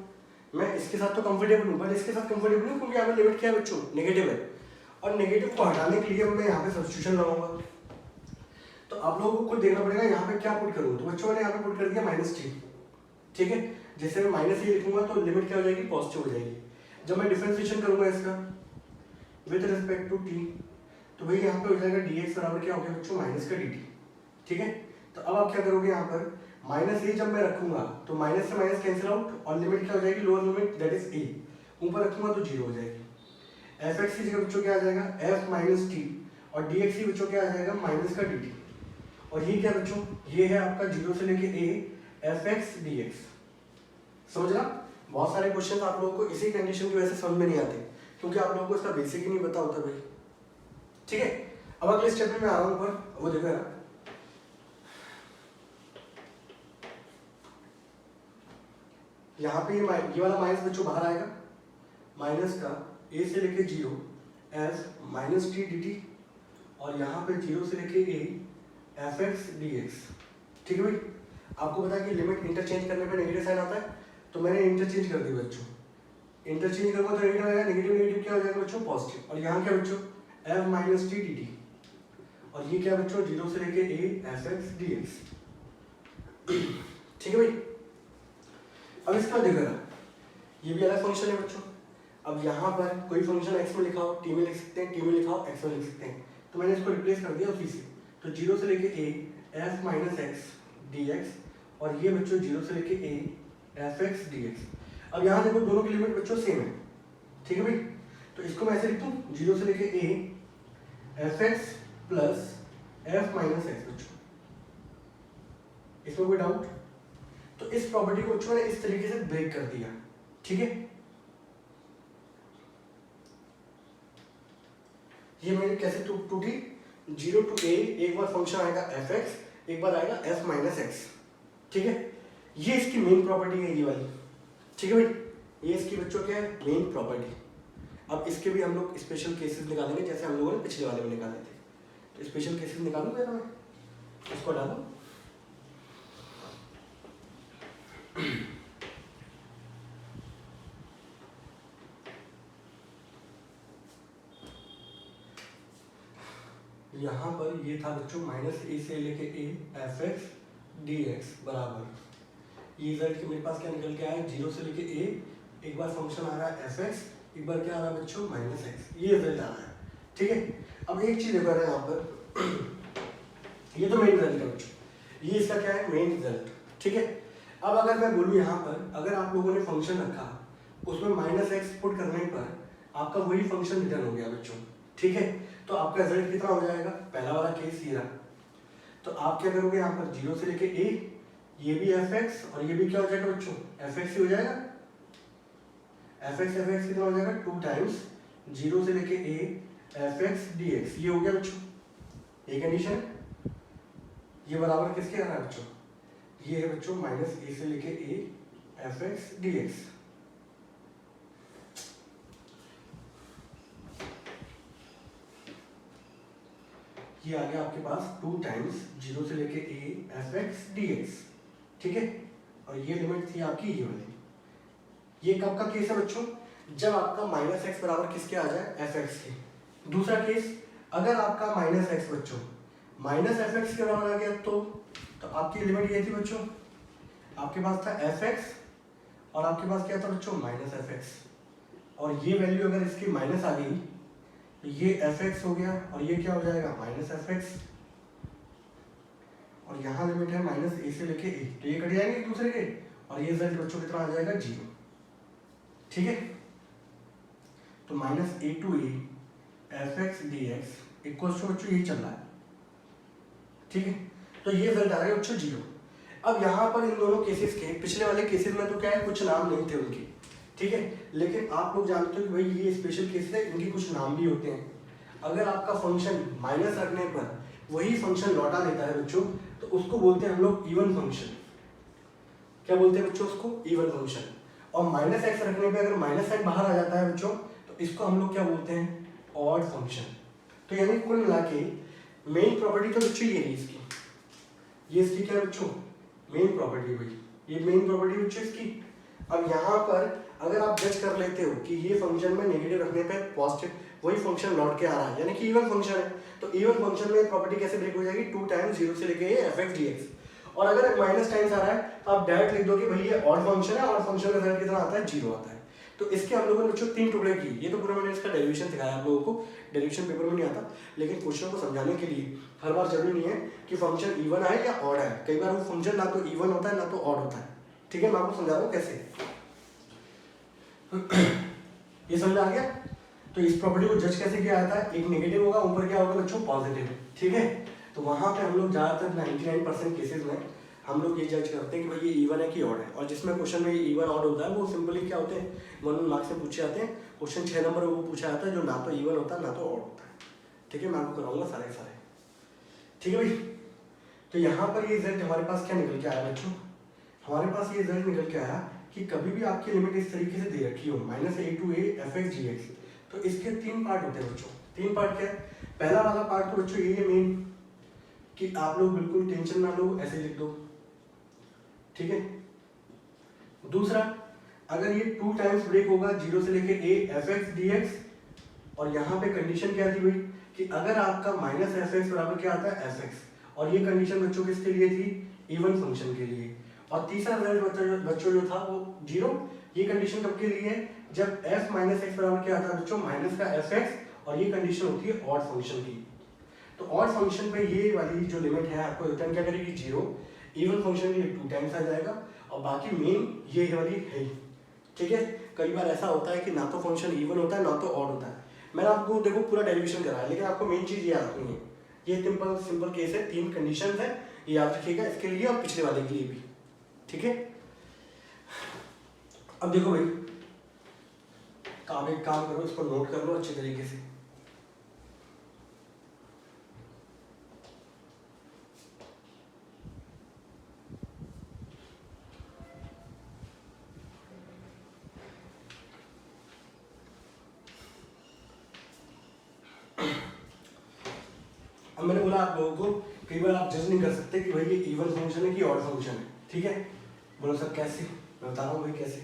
मैं इसके साथ तो कंफर्टेबल हूँ, पर इसके साथ कंफर्टेबल हूँ क्योंकि यहाँ पर लिमिट क्या है बच्चों नेगेटिव है, और नेगेटिव को हटाने के लिए मैं यहाँ पे सब्स्टिट्यूशन लगाऊंगा। तो आप लोगों को खुद देखना पड़ेगा यहाँ पे क्या पुट करूँ। तो बच्चों ने यहाँ पे पुट कर दिया -t, ठीक है। जैसे मैं माइनस ए लिखूंगा तो लिमिट क्या हो जाएगी, पॉजिटिव हो जाएगी। जब मैं डिफरेंशिएशन करूंगा इसका विद रिस्पेक्ट टू t, तो भाई यहाँ पे हो जाएगा dx बराबर क्या हो गया बच्चों माइनस का dt, ठीक है। तो अब आप क्या करोगे, यहाँ पर माइनस ए जब मैं रखूंगा तो माइनस से माइनस कैंसिल आउट और लिमिट क्या हो जाएगी, lower limit that is a, ऊपर रखूंगा तो 0 हो जाएगी। एफ एक्स की जगह बच्चों क्या आ जाएगा f माइनस टी, और डी एक्स की बच्चों क्या आ जाएगा माइनस का डी टी। और ये क्या बच्चों, ये है आपका 0 से लेके a F x D x. समझ रहा, बहुत सारे क्वेश्चन आप लोगों को इसी कंडीशन की वजह से समझ में नहीं आते क्योंकि आप लोगों को इसका बेसिक ही नहीं पता होता भाई, ठीक है। अब अगले स्टेप में मैं आ रहा हूँ ऊपर, वो देखो यार यहाँ पे ये वाला माइनस बच्चों बाहर आएगा, माइनस का a से लेके 0 F minus T D T, और यहाँ पे 0 से लेके a F x D x, ठीक है भाई। आपको पता है कि लिमिट इंटरचेंज करने पे नेगेटिव साइन आता है, तो मैंने इंटरचेंज कर दिया बच्चों। इंटरचेंज करूँगा तो नेगेटिव आएगा, नेगेटिव नेगेटिव क्या हो जाएगा बच्चों पॉजिटिव। और यहाँ क्या बच्चों F minus T D T, और ये क्या बच्चों 0 से लेके a F x D x, ठीक है भाई। अब इसका देखो ये भी अलग फंक्शन है बच्चों। अब यहाँ पर कोई फंक्शन x में लिखा हो t में लिख सकते हैं, t में लिखा हो x में लिख सकते हैं, तो मैंने इसको रिप्लेस कर दिया उसी से। तो 0 से लेके a f minus x D x, और ये बच्चों 0 से लेके a F x D x. अब यहाँ देखो दोनों की लिमिट बच्चों सेम है, ठीक है भाई। तो इसको मैं ऐसे लिख दूं, 0 से लेके a fx plus f minus x बच्चों। इसमें कोई डाउट? तो इस प्रॉपर्टी को बच्चों मैंने इस तरीके से ब्रेक कर दिया, ठीक है। ये मेरी कैसे टूटी, 0 to a एक बार फंक्शन आएगा fx, एक बार आएगा f माइनस एक्स, ठीक है। ये इसकी मेन प्रॉपर्टी है ये वाली, ठीक है भाई। ये इसकी बच्चों क्या है, मेन प्रॉपर्टी। अब इसके भी हम लोग स्पेशल केसेस निकालेंगे, जैसे हम लोगों ने पिछले वाले में निकाले थे। तो स्पेशल केसेस निकालूं मैं, इसको डालूं। यहाँ पर ये था बच्चों माइनस ए से लेके a F x D x बराबर, ये रिजल्ट मेरे पास क्या निकल के आया, 0 से लेके a एक बार फंक्शन आ रहा है एफ एक्स, एक बार क्या आ रहा है बच्चों माइनस एक्स, ये रिजल्ट आ रहा है, ठीक है। अब एक चीज देखो यहाँ पर ये तो मेन रिजल्ट है बच्चों, ये इसका क्या है, मेन रिजल्ट, ठीक है। अब अगर मैं बोलूँ यहाँ पर, अगर आप लोगों ने फंक्शन रखा, उसमें माइनस एक्स पुट करने पर आपका वही फंक्शन रिटर्न हो गया बच्चों, ठीक है। तो आपका रिजल्ट कितना हो जाएगा, पहला वाला केस ये रहा। तो आप क्या करोगे यहाँ पर, 0 से लेके a, ये भी एफ एक्स और ये भी क्या हो जाएगा बच्चों, एफ एक्स ही हो जाएगा। एफ एक्स कितना हो जाएगा, 2 टाइम्स 0 से लेके a F x D x, ये हो गया बच्चों, ये कंडीशन। ये बराबर किसके आ रहा है बच्चों, ये है बच्चों माइनस ए से लेके a F x D x. ये आ गया आपके पास 2 टाइम्स 0 से लेके a F x D x, ठीक है। और ये लिमिट थी आपकी ये वाली। ये कब का केस है बच्चों, जब आपका माइनस एक्स बराबर किसके आ जाए, एफ एक्स के। दूसरा केस, अगर आपका माइनस एक्स बच्चों माइनस एफ एक्स के बराबर आ गया, तो आपकी लिमिट ये थी बच्चों, आपके पास था एफ एक्स और आपके पास क्या था बच्चों, माइनस एफ एक्स। और ये वैल्यू अगर इसकी माइनस आ गई, ये एफ एक्स हो गया और ये क्या हो जाएगा, माइनस एफ एक्स। और यहाँ लिमिट है माइनस ए से लेके ए, तो ये कट जाएंगे एक दूसरे के, और ये रिजल्ट बच्चों कितना आ जाएगा, 0, ठीक है। तो minus A to A F x D x equal to बच्चों यही चल रहा है, ठीक है। तो ये रिजल्ट आ रहा है बच्चों 0। अब यहाँ पर इन दोनों केसेस के, पिछले वाले केसेस में तो क्या है, कुछ नाम नहीं थे उनके, ठीक है। लेकिन आप लोग जानते हो कि भाई ये स्पेशल केसेस है, इनके कुछ नाम भी होते हैं। अगर आपका फंक्शन माइनस रखने पर वही फंक्शन लौटा देता है बच्चों, तो उसको बोलते हैं हम लोग इवन फंक्शन। क्या बोलते हैं बच्चों उसको, इवन फंक्शन। और माइनस एक्स रखने पे अगर माइनस साइन बाहर आ जाता है बच्चों, तो इसको हम लोग क्या बोलते हैं, ऑड फंक्शन। तो यानी कुल मिला के मेन प्रॉपर्टी तो बच्चों ये है इसकी, ये इसकी क्या बच्चों, मेन प्रॉपर्टी भाई, ये मेन प्रॉपर्टी बच्चों इसकी। अब यहाँ पर अगर आप जज कर लेते हो कि ये फंक्शन में नेगेटिव रखने पे पॉजिटिव वही फंक्शन लौट के आ रहा है, यानी कि इवन फंक्शन है, तो इवन फंक्शन में प्रॉपर्टी कैसे ब्रेक हो जाएगी, 2 टाइम्स 0 से लेके एफ एक्स डी एक्स। और अगर माइनस टाइम्स आ रहा है तो आप डायरेक्ट लिख दो कि भाई ये ऑड फंक्शन है और फंक्शन का रिजल्ट कितना आता है, 0 आता है। तो इसके हम लोगों ने बच्चों 3 टुकड़े किए। ये तो पूरा मैंने इसका डेरिवेशन सिखाया आप लोगों को, डेरिवेशन पेपर में नहीं आता, लेकिन क्वेश्चन को समझाने के लिए हर बार जरूरी नहीं है कि फंक्शन इवन है या ऑड है। कई बार वो फंक्शन ना तो इवन होता है ना तो ऑड होता है, ठीक है। मैं आपको समझा रहा हूँ कैसे। ये समझ आ गया। तो इस प्रॉपर्टी को जज कैसे किया जाता है, एक नेगेटिव होगा, ऊपर क्या होगा बच्चों, पॉजिटिव, ठीक है। तो वहां पे हम लोग ज्यादातर 99% केसेस में हम लोग ये जज करते हैं कि भाई ये इवन है कि ऑड है। और जिसमें क्वेश्चन में ये इवन ऑड होता है वो सिंपली क्या होते हैं, 1 मार्क्स से पूछे जाते हैं। क्वेश्चन 6 नंबर वो पूछा जाता है जो ना तो इवन होता है ना तो ऑड होता है, ठीक है। मैं आपको कराऊंगा सारे सारे, ठीक है भाई। तो यहाँ पर ये रिजल्ट हमारे पास क्या निकल के आया बच्चों, हमारे पास ये रिजल्ट निकल के आया कि कभी भी आपकी लिमिट इस तरीके से दे रखी हो, minus A to A F x G x, तो इसके 3 पार्ट होते हैं बच्चों। 3 पार्ट क्या है, पहला वाला पार्ट तो बच्चों ये है मेन, कि आप लोग बिल्कुल टेंशन ना लो, ऐसे लिख दो, ठीक है। दूसरा, अगर ये 2 टाइम्स ब्रेक होगा 0 से लेके a F x D x, और यहाँ पे कंडीशन क्या थी भाई, कि अगर आपका माइनस एफ एक्स बराबर क्या आता है, एफ एक्स, और ये कंडीशन बच्चों किसके लिए थी, इवन फंक्शन के लिए। और तीसरा रिजल्ट बच्चों जो था वो 0, ये कंडीशन कब के लिए है, जब f माइनस एक्स बराबर क्या आता है बच्चों, माइनस का एफ एक्स, और ये कंडीशन होती है ऑड फंक्शन की। तो ऑड फंक्शन पे ये वाली जो लिमिट है आपको रिटर्न क्या करेगी, 0। इवन फंक्शन के लिए 2 टाइम्स आ जाएगा, और बाकी मेन ये वाली है, ठीक है। कई बार ऐसा होता है कि ना तो फंक्शन इवन होता है ना तो ऑड होता है। मैंने आपको देखो पूरा डेरिवेशन करा है, लेकिन आपको मेन चीज याद रखनी है। ये सिंपल सिंपल केस है, 3 कंडीशन है, ये याद रखिएगा इसके लिए और पिछले वाले के लिए भी, ठीक है। अब देखो भाई, तो आप एक काम करो, इसको नोट कर लो अच्छे तरीके से। अब मैंने बोला आप लोगों को कई बार आप जज नहीं कर सकते कि भाई ये इवन फंक्शन है कि ऑड फंक्शन है, ठीक है। बोलो सर कैसे, मैं बता रहा हूँ भाई कैसे।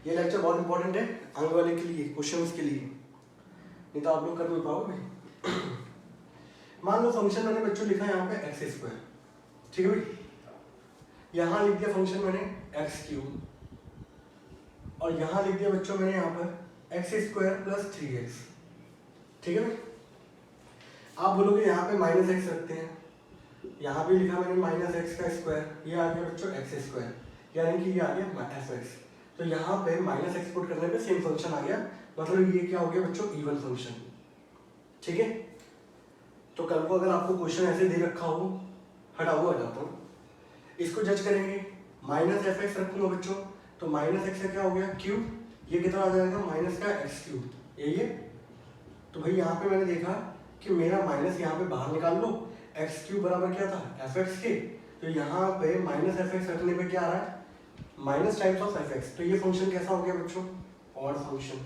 ये लेक्चर बहुत इंपॉर्टेंट है आगे वाले के लिए, क्वेश्चंस के लिए, नहीं तो आप लोग कर नहीं पाओगे भाई। मान लो फंक्शन मैंने बच्चों लिखा है यहाँ पे एक्स स्क्वायर, ठीक है भाई। यहाँ लिख दिया फंक्शन मैंने एक्स क्यूब, और यहाँ लिख दिया बच्चों मैंने यहाँ पर एक्स स्क्वायर प्लस 3x, ठीक है भाई। आप बोलोगे यहाँ पे माइनस एक्स रखते हैं, यहाँ पे लिखा मैंने माइनस एक्स का स्क्वायर, ये आ गया बच्चों एक्स स्क्वायर, यानी कि ये आ गया एफ एक्स। तो यहाँ पे माइनस एक्स पुट करने पे सेम फंक्शन आ गया, मतलब ये क्या हो गया बच्चों इवन फंक्शन, ठीक है। तो कल को अगर आपको क्वेश्चन ऐसे दे रखा हो, हटाओ हटाता हूँ, इसको जज करेंगे, माइनस एफ एक्स रखूंगा बच्चों, तो माइनस एक्स का क्या हो गया क्यूब, ये कितना आ जाएगा माइनस का एक्स क्यूब, यही है। तो भाई यहाँ पे मैंने देखा कि मेरा माइनस यहाँ पे बाहर निकाल लो, एक्स क्यूब बराबर क्या था एफ एक्स के, तो यहाँ पे माइनस एफ एक्स रखने पे क्या आ रहा है minus times of F x, तो ये फंक्शन कैसा हो गया बच्चों ऑड फंक्शन।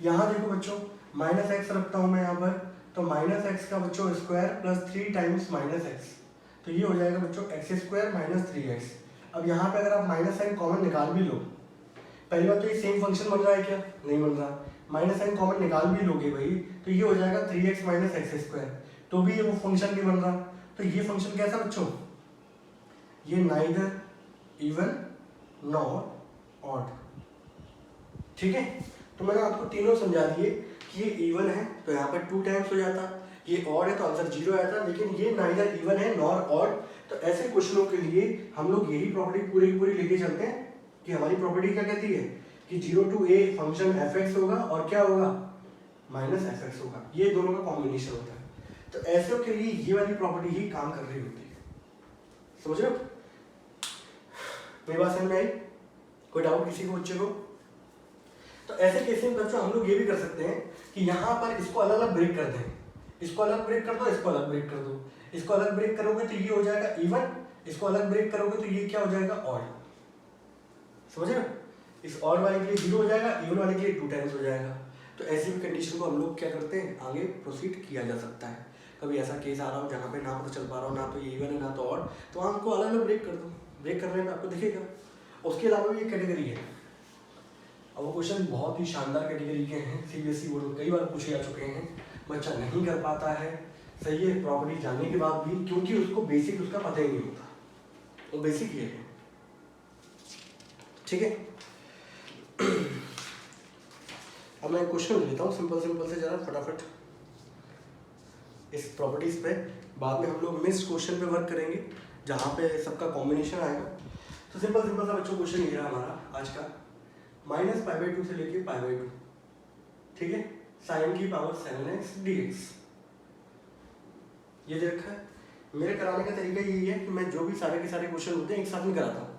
यहाँ देखो बच्चों माइनस एक्स रखता हूँ मैं यहाँ पर, तो माइनस एक्स का बच्चों square plus 3 times minus x, तो ये हो जाएगा बच्चों एक्स स्क्वायर माइनस 3x। अब यहाँ पे अगर आप माइनस साइन कॉमन निकाल भी लो, पहली बात तो ये सेम फंक्शन बन रहा है क्या, नहीं बन रहा। माइनस साइन कॉमन निकाल भी लोगे भाई तो ये हो जाएगा 3x माइनस एक्स स्क्वायर, तो भी ये वो फंक्शन नहीं बन रहा। तो ये फंक्शन कैसा बच्चों, ये नाइदर इवन नॉट ऑड, ठीक है। तो मैंने आपको तीनों समझा दिए कि ये इवन है तो यहाँ पर 2 टाइम्स हो जाता, ये ऑड है तो आंसर 0 आया था, लेकिन ये नाइदर इवन है नॉर ऑड। तो ऐसे क्वेश्चनों के लिए हम लोग यही प्रॉपर्टी पूरी की पूरी लेके चलते हैं कि हमारी प्रॉपर्टी क्या कहती है कि 0 to a function F x होगा और क्या होगा माइनस एफ एक्स होगा, ये दोनों का कॉम्बिनेशन होता है। तो ऐसे के लिए ये वाली प्रॉपर्टी ही काम कर रही होती है, समझ रहे हो। मेरी बात समझ में आई, कोई डाउट किसी को बच्चे को। तो ऐसे केस में बच्चों हम लोग ये भी कर सकते हैं कि यहाँ पर इसको अलग अलग ब्रेक कर दें, इसको अलग ब्रेक कर दो, इसको अलग ब्रेक कर दो, इसको अलग ब्रेक करोगे तो ये हो जाएगा इवन, इसको अलग ब्रेक करोगे तो ये क्या हो जाएगा ऑड, समझ रहे हो। इस ऑड वाले के लिए 0 हो जाएगा, इवन वाले के लिए 2 टाइम्स हो जाएगा। तो ऐसी भी कंडीशन को हम लोग क्या करते हैं आगे प्रोसीड किया जा सकता है। कभी ऐसा केस आ रहा हो जहाँ पे ना पता चल पा रहा हो ना तो ये इवन है ना तो ऑड, तो हमको अलग अलग ब्रेक कर दो, ब्रेक करने में आपको दिखेगा। उसके अलावा भी ये कैटेगरी है, अब वो क्वेश्चन बहुत ही शानदार कैटेगरी के हैं, सीबीएसई बोर्ड में कई बार पूछे जा चुके हैं, बच्चा नहीं कर पाता है सही है प्रॉपर्टी जानने के बाद भी, क्योंकि उसको बेसिक उसका पता ही नहीं होता, वो बेसिक ये है, ठीक है। अब मैं क्वेश्चन लेता हूँ सिंपल सिंपल से जरा फटाफट इस प्रॉपर्टीज पे, बाद में हम लोग मिस्ड क्वेश्चन पे वर्क करेंगे जहाँ पे सबका कॉम्बिनेशन आएगा। तो सिंपल सिंपल सा बच्चों क्वेश्चन ये रहा हमारा आज का, -π/2 से लेके π/2, ठीक है, साइन की पावर 7x dx ये दे रखा है। मेरे कराने का तरीका यही है कि मैं जो भी सारे के सारे क्वेश्चन होते हैं एक साथ में कराता हूँ,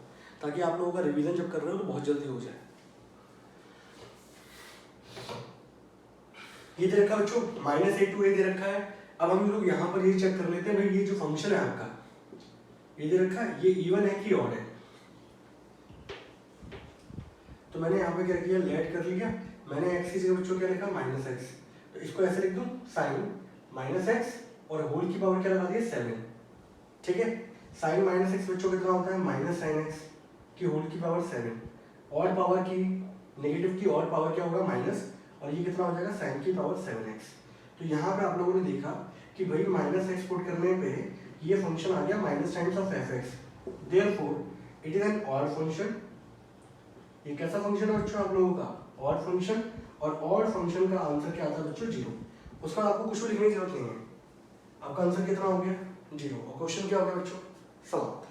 ताकि आप लोगों का रिवीजन जब कर रहे हो तो बहुत जल्दी हो जाए। ये दे रखा बच्चों -a to a दे रखा है। अब हम लोग यहाँ पर ये चेक कर लेते हैं भाई ये जो फंक्शन है आपका ये दे रखा है, ये इवन है कि ऑड है। तो मैंने यहाँ पे क्या किया लेट कर लिया, मैंने x की जगह बच्चों क्या लिखा -x, तो इसको ऐसे लिख दूं sin -x और होल की पावर क्या लगा दिया 7, ठीक है। sin -x बच्चों कितना होता है -sin x की होल की पावर 7, ऑड पावर की नेगेटिव की ऑड पावर क्या होगा माइनस, और ये कितना हो जाएगा sin की पावर 7x। तो यहाँ पे आप लोगों ने देखा कि भाई -x पुट करने पे ये फंक्शन आ गया minus times of fx, therefore it is an odd function. ये कैसा फंक्शन है बच्चों आप लोगों का ऑड फंक्शन, और ऑड फंक्शन का आंसर क्या आता है बच्चों 0। उसका आपको कुछ भी लिखने की जरूरत नहीं है, आपका आंसर कितना हो गया 0, और क्वेश्चन क्या हो गया बच्चों समाप्त,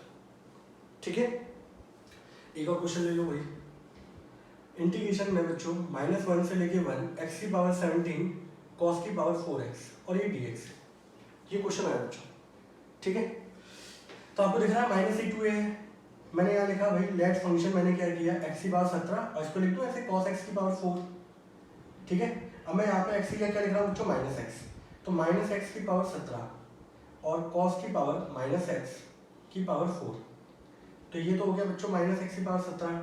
ठीक है। एक और क्वेश्चन ले लो भाई, इंटीग्रेशन में बच्चों -1 से लेके 1 x की पावर 17 cos की पावर 4x और ये dx, ये क्वेश्चन आया बच्चों। ठीक है, तो आपको दिख रहा है -a2a है, मैंने यहाँ लिखा भाई लेट फंक्शन मैंने क्या किया x की पावर 17 और इसको लिख दूँ ऐसे cos x की पावर 4। ठीक है, अब मैं यहाँ पे x की जगह क्या लिख रहा हूँ बच्चों -x, तो -x की पावर 17 और cos की पावर -x की पावर 4, तो ये तो हो गया बच्चों -x की पावर 17।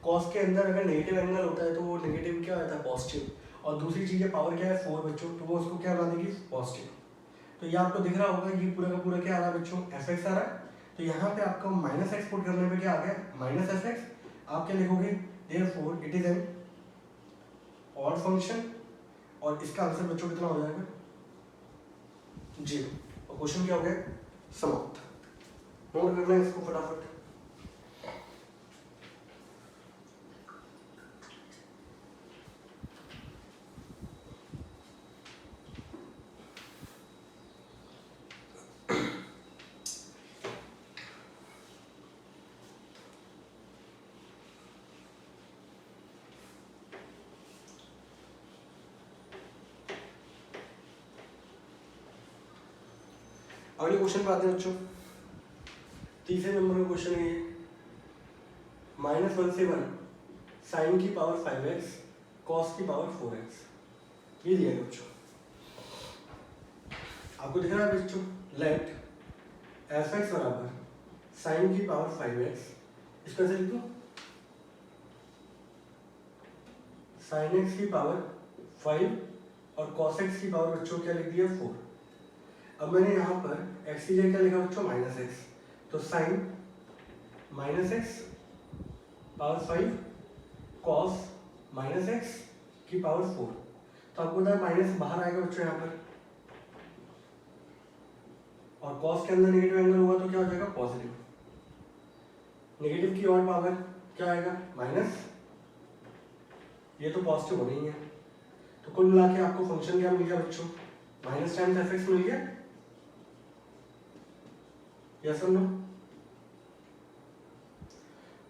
cos के अंदर अगर नेगेटिव एंगल होता है तो वो नेगेटिव क्या होता है पॉजिटिव, और दूसरी चीज़ है पावर क्या है 4 बच्चों, तो वो उसको क्या बना देगी पॉजिटिव। तो ये आपको दिख रहा होगा ये पूरा का पूरा क्या आ रहा है बच्चों fx आ रहा है, तो यहाँ पे आपको -x पुट करने पे क्या आ गया -fx, आप क्या लिखोगे therefore it is an odd function, और इसका आंसर बच्चों कितना हो जाएगा 0, और क्वेश्चन क्या हो गया समाप्त। नोट करना है इसको फटाफट। अगले क्वेश्चन पे आते हैं बच्चों, तीसरे नंबर का क्वेश्चन है ये, -1 से 1 साइन की पावर 5x कॉस की पावर 4x, ये दिया है बच्चों। आपको दिख रहा है बच्चों लेट fx बराबर साइन की पावर 5x, इसको ऐसे लिख दूं साइन x की पावर 5 और cos x की पावर बच्चों क्या लिख दिया 4। अब मैंने यहाँ पर x की जगह क्या लिखा बच्चों -x, तो sine -x power 5 cos -x की पावर 4, तो आपको पता है माइनस बाहर आएगा बच्चों यहाँ पर, और cos के अंदर नेगेटिव एंगल होगा तो क्या हो जाएगा पॉजिटिव, नेगेटिव की और पावर क्या आएगा माइनस, ये तो पॉजिटिव होना ही है, तो कुल मिला के आपको फंक्शन क्या मिल गया बच्चों माइनस टाइम्स fx मिल गया, यस और नो,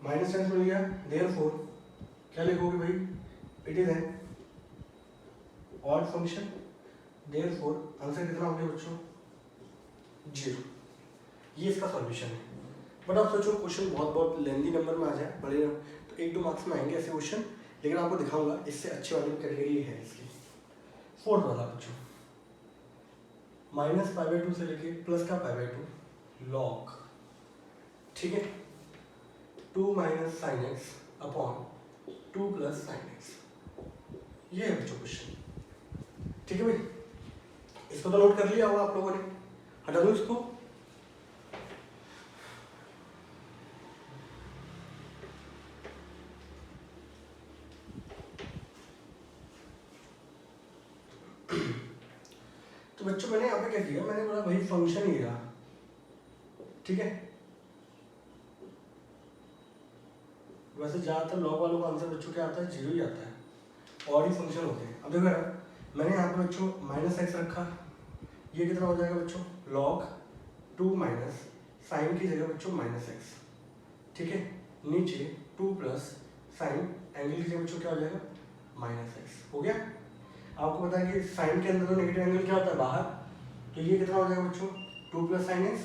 माइनस टाइम्स मिल गया, देयरफॉर क्या लिखोगे भाई it is an odd function, therefore answer कितना हो गया बच्चों 0, ये इसका सॉल्यूशन है। बट आप सोचो क्वेश्चन बहुत लेंथी नंबर में आ जाए बड़े तो 1-2 मार्क्स में आएंगे ऐसे क्वेश्चन, लेकिन आपको दिखाऊंगा इससे अच्छी वाली कैटेगरी है इसकी। फोर्थ वाला बच्चों -π/2 से लेके प्लस का π/2 लॉग, ठीक है 2 - sin x upon 2 + sin x, ये है बच्चों क्वेश्चन। ठीक है भाई, इसको तो नोट कर लिया होगा आप लोगों ने, हटा दो इसको। तो बच्चों मैंने यहाँ पे क्या किया, मैंने बोला भाई फंक्शन ही रहा, ठीक है। वैसे ज्यादातर लॉग वालों का आंसर बच्चों क्या आता है 0 ही आता है, और ही फंक्शन होते हैं। अब देखो मैंने यहाँ पे बच्चों -x रखा, ये कितना हो जाएगा बच्चों log 2 माइनस साइन की जगह बच्चों -x, ठीक है, नीचे 2 + साइन एंगल की जगह बच्चों क्या हो जाएगा -x, हो गया। आपको पता है कि साइन के अंदर तो नेगेटिव एंगल क्या होता है बाहर, तो ये कितना हो जाएगा बच्चों 2 + sin x,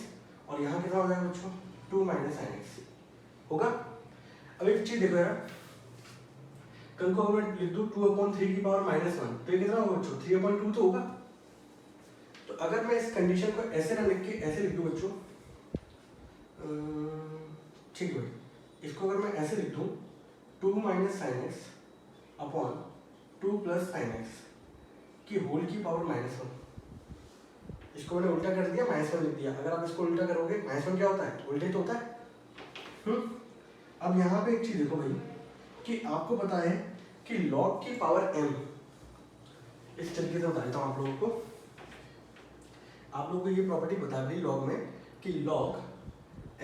और यहाँ कितना हो जाएगा बच्चों 2 - sin x, होगा। अब एक चीज देखो यार, कल को अगर लिख दूं 2/3 की पावर -1, तो ये कितना होगा बच्चों 3/2 तो होगा। तो अगर मैं इस कंडीशन को ऐसे ना लिख के ऐसे लिख दूं बच्चों, ठीक है भाई, इसको अगर मैं ऐसे लिख दूं 2 - sin x upon 2 + sin x की होल की पावर -1, इसको मैंने उल्टा कर दिया -1 लिख दिया। अगर आप इसको उल्टा करोगे -1 क्या होता है उल्टा ही तो होता है। अब यहाँ पे एक चीज देखो भाई कि आपको पता है कि log की पावर m, इस तरीके से बता देता हूँ आप लोगों को। आप लोगों को ये प्रॉपर्टी बता दी log में कि log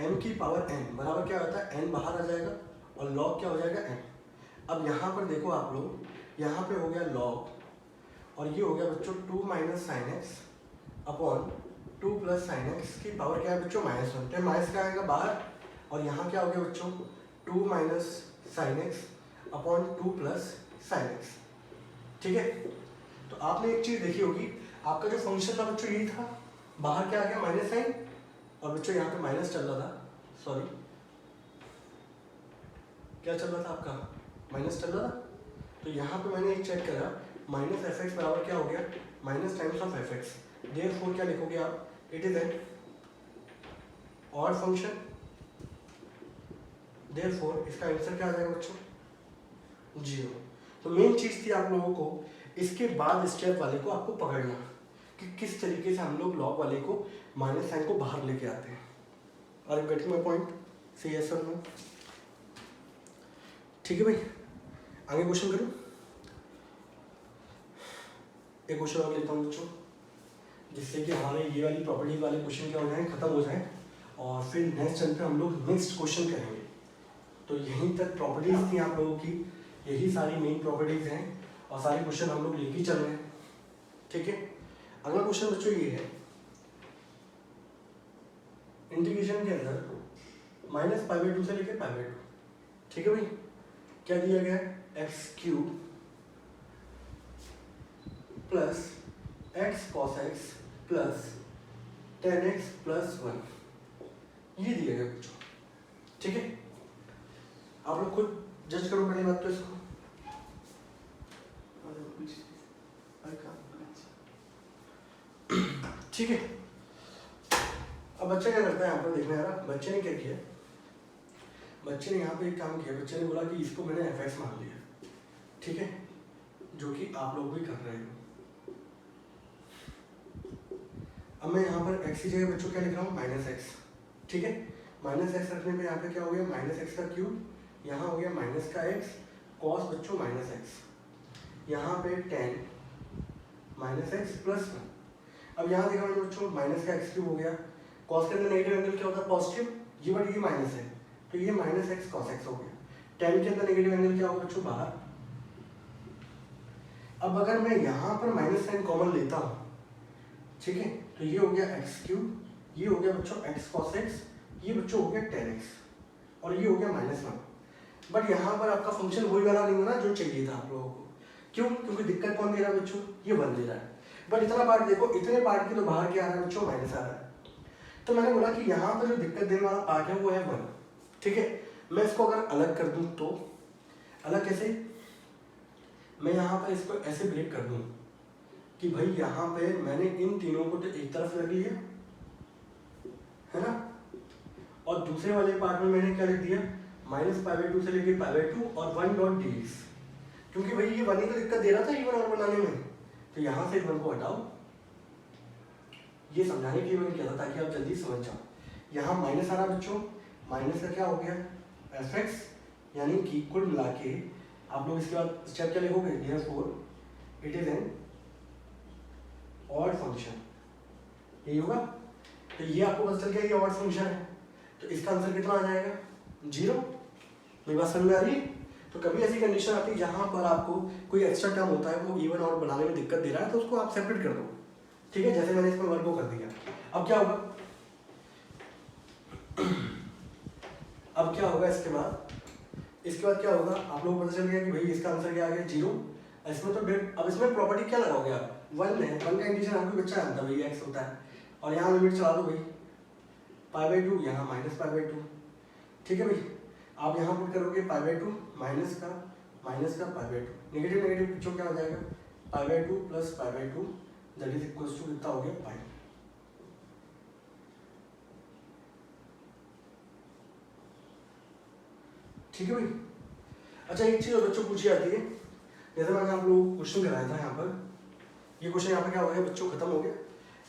m की पावर n बराबर क्या होता है, n बाहर आ जाएगा और log क्या हो जाएगा m। अब यहाँ पर देखो आप लोग, यहाँ पे हो गया log और ये हो गया बच्चों 2 - sin x upon 2 + sin x की पावर क्या है बच्चों -1, तो माइनस क्या आएगा बाहर, और यहाँ क्या हो गया बच्चों 2 - sin x upon 2 plus sine x. ठीक है, तो आपने एक चीज देखी होगी, आपका जो फंक्शन था बच्चों यही था, बाहर क्या आ गया माइनस साइन, और बच्चों यहाँ पे माइनस चल रहा था, सॉरी क्या चल रहा था आपका, माइनस चल रहा था। तो यहाँ पे मैंने एक चेक करा, माइनस एफ एक्स बराबर क्या हो गया, minus times of F x. Therefore क्या लिखोगे आप, it is an odd function. Therefore इसका आंसर क्या आ जाएगा बच्चों, 0। तो मेन चीज थी आप लोगों को इसके बाद स्टेप वाले को आपको पकड़ना कि किस तरीके से हम लोग लॉग वाले को माइनस साइन को बाहर लेके आते हैं। Are you getting my point, say yes और नो। ठीक है भाई, आगे क्वेश्चन करूं, एक क्वेश्चन और लेता हूं बच्चों, जिससे कि हमारे ये वाली प्रॉपर्टी वाले क्वेश्चन क्या हो जाए, खत्म हो जाए, और फिर नेक्स्ट टर्न पे हम लोग नेक्स्ट क्वेश्चन करेंगे। तो यहीं तक प्रॉपर्टीज थी आप लोगों की, यही सारी मेन प्रॉपर्टीज हैं, और सारे क्वेश्चन हम लोग लेके चल रहे हैं। ठीक है, अगला क्वेश्चन बच्चों ये है, इंटीग्रेशन के अंदर माइनस पाई बाई 2 से लेकर पाई बाई 2। ठीक है भाई, क्या दिया गया है, x cube plus x cos x plus 10x plus 1, ये दिया गया बच्चों। ठीक है, आप लोग खुद जज करो पहले बात तो इसको। ठीक है, अब बच्चा क्या करता है यहाँ पर, देखना है ना बच्चे ने क्या किया, बच्चे ने यहाँ पे एक काम किया, बच्चे ने बोला कि इसको मैंने एफ एक्स मान लिया। ठीक है, जो कि आप लोग भी कर रहे हो। अब मैं यहाँ पर एक्स की जगह बच्चों क्या लिख रहा हूँ, माइनस एक्स। ठीक है, माइनस एक्स रखने पे यहाँ पे क्या हो गया, माइनस एक्स का क्यूब, यहाँ हो गया माइनस का एक्स, कॉस बच्चों माइनस एक्स, यहाँ पे 10 माइनस एक्स प्लस 1। अब यहाँ देखा मैंने बच्चों, माइनस का एक्स क्यूब हो गया, कॉस के अंदर नेगेटिव एंगल क्या होता है, पॉजिटिव, ये बट ये माइनस है, तो ये माइनस एक्स कॉस एक्स हो गया। 10 के अंदर नेगेटिव एंगल क्या होगा बच्चों, बाहर। अब अगर मैं यहाँ पर माइनस साइन कॉमन लेता हूँ, ठीक है, तो ये हो गया एक्स क्यूब, ये हो गया बच्चों एक्स कॉस एक्स, ये बच्चों हो गया 10x, और ये हो गया माइनस 1। बट यहाँ पर आपका फंक्शन वही वाला नहीं होना जो चाहिए था आप लोगों को। क्यों, क्योंकि दिक्कत कौन दे रहा है बच्चों, ये 1 दे रहा है। बट इतना पार्ट देखो, इतने पार्ट की तो बाहर क्या आ रहा है बच्चों, माइनस आ रहा है। तो मैंने बोला कि यहाँ पर जो दिक्कत देने वाला पार्ट है वो है 1। ठीक है, मैं इसको अगर अलग कर दूँ तो, अलग कैसे, मैं यहाँ पर इसको ऐसे ब्रेक कर दूँ कि भाई यहाँ पे मैंने इन तीनों को तो एक तरफ रख लिया है ना, और दूसरे वाले पार्ट में मैंने क्या लिख दिया, माइनस पाई बाई 2 से लेके पाई बाई 2 और 1 डॉट डी एक्स, क्योंकि भाई ये 1 ही तो दिक्कत दे रहा था इवन और बनाने में, तो यहाँ से 1 को हटाओ। ये समझाने के लिए मैंने किया था ताकि आप जल्दी समझ जाओ। यहाँ माइनस आ रहा बच्चों, माइनस का क्या हो गया, एफ एक्स, यानी कि कुल मिला के आप लोग इसके बाद स्टेप क्या लिखोगे, therefore it is an odd function, यही होगा। तो ये आपको पता चल गया ये ऑड फंक्शन है, तो इसका आंसर कितना आ जाएगा, 0। मेरी बात समझ में आ रही है। तो कभी ऐसी कंडीशन आती है जहां पर आपको कोई एक्स्ट्रा टर्म होता है वो इवन और बनाने में दिक्कत दे रहा है, तो उसको आप सेपरेट कर दो। ठीक है, जैसे मैंने इसमें 1 को कर दिया। अब क्या होगा, अब क्या होगा इसके बाद क्या होगा, आप लोगों को पता चल गया कि भाई इसका आंसर क्या आ गया, 0। इसमें तो अब इसमें प्रॉपर्टी क्या लगाओगे आप, 1 है, 1 का इंटीजर आपको बच्चा जानता है भाई एक्स होता है, और यहाँ लिमिट चला दो भाई पाई बाई 2, यहाँ माइनस पाई बाई 2। ठीक है भाई, आप यहाँ पुट करोगे पाई बाई 2 माइनस का पाई बाई 2, नेगेटिव नेगेटिव पिछो क्या हो जाएगा, pi by 2 plus pi by 2 that is equals to कितना हो गया, पाई। ठीक है भाई। अच्छा एक चीज और बच्चों पूछी जाती है, जैसे मैंने आप लोगों को क्वेश्चन कराया था यहाँ पर, ये क्वेश्चन यहाँ पर क्या हो गया बच्चों, खत्म हो गया।